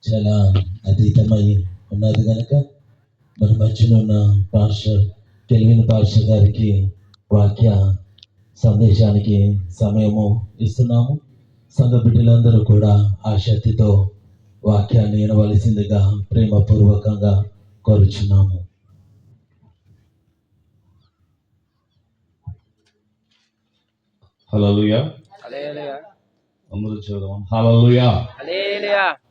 చాలా అతీతమై ఉన్నది కనుక మన మధ్యన ఉన్న పాస్టర్ కెల్విన్ పాస్టర్ గారికి వాక్య సందేశానికి సమయము ఇస్తున్నాము. సంఘ బిడ్డలందరూ కూడా ఆసక్తితో వాక్యాన్ని వినవలసిందిగా ప్రేమపూర్వకంగా కోరుచున్నాము. హల్లెలూయా. అందరూ చూద్దాం. హల్లెలూయా.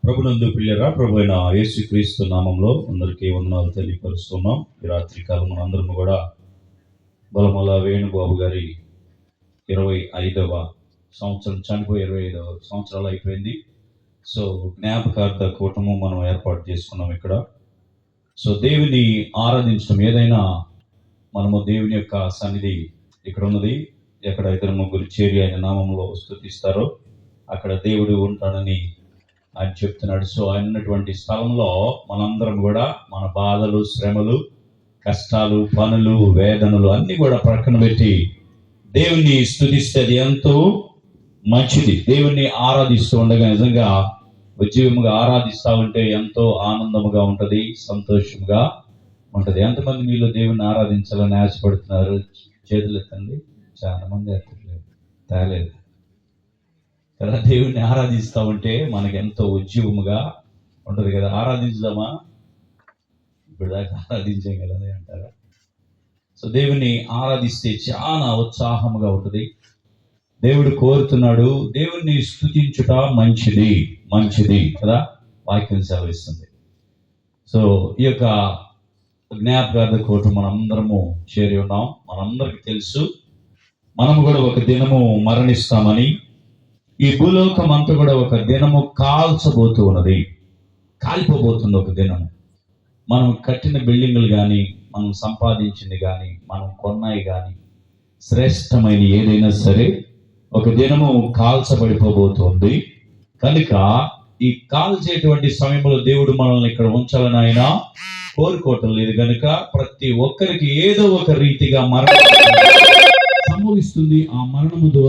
ప్రభునందు ప్రియులారా, ప్రభు అయిన యేసుక్రీస్తు నామంలో అందరికీ వందనాలు తెలియపరుస్తున్నాం. ఈ రాత్రి కాలం మనందరం కూడా బలమల వేణుబాబు గారి 25వ సంవత్సరం, చనిపోయి 25వ సంవత్సరాలు అయిపోయింది. సో జ్ఞాపకార్థ కూటము మనం ఏర్పాటు చేసుకున్నాం ఇక్కడ. సో దేవుని ఆరాధించడం, ఏదైనా మనము దేవుని యొక్క సన్నిధి ఇక్కడ ఉన్నది. ఎక్కడ ఇద్దరు ముగ్గురు చేరి ఆయన నామంలో స్తుతిస్తారో అక్కడ దేవుడు ఉంటాడని ఆయన చెప్తున్నాడు. సో ఆయన ఉన్నటువంటి స్థలంలో మనందరం కూడా మన బాధలు, శ్రమలు, కష్టాలు, పనులు, వేదనలు అన్నీ కూడా ప్రక్కన పెట్టి దేవుణ్ణి స్తుతిస్తే అది ఎంతో మంచిది. దేవుణ్ణి ఆరాధిస్తూ ఉండగా నిజంగా ఉద్యోగంగా ఆరాధిస్తూ ఉంటే ఎంతో ఆనందముగా ఉంటుంది, సంతోషంగా ఉంటుంది. ఎంతమంది మీలో దేవుణ్ణి ఆరాధించాలని ఆశపడుతున్నారు? చేతులు ఎత్తండి. చాలా మంది ఎత్తట్లేదు, తేలేదు కదా. దేవుణ్ణి ఆరాధిస్తూ ఉంటే మనకి ఎంతో ఉద్యోగముగా ఉంటుంది కదా. ఆరాధించుదామా? ఇప్పుడు దాకా ఆరాధించాం కదా అంటారా? సో దేవుణ్ణి ఆరాధిస్తే చాలా ఉత్సాహముగా ఉంటుంది. దేవుడు కోరుతున్నాడు, దేవుణ్ణి స్తుతించుట మంచిది మంచిది కదా, వాక్యం సెలవిస్తుంది. సో ఈ యొక్క జ్ఞాపకార్థ కోట మనందరము చేరి ఉన్నాం. మనందరికి తెలుసు మనము కూడా ఒక దినము మరణిస్తామని. ఈ భూలోకం అంతా కూడా ఒక దినము కాల్చబోతూ ఉన్నది, కాలిపోబోతుంది ఒక దినము. మనం కట్టిన బిల్డింగులు కానీ, మనం సంపాదించింది కానీ, మనం కొన్నాయి కానీ, శ్రేష్టమైన ఏదైనా సరే ఒక దినము కాల్చబడిపోబోతుంది. కనుక ఈ కాల్చేటువంటి సమయంలో దేవుడు మనల్ని ఇక్కడ ఉంచాలని ఆయన కోరుకోవటం లేదు. కనుక ప్రతి ఒక్కరికి ఏదో ఒక రీతిగా మరణం సంభవిస్తుంది. ఆ మరణము ద్వారా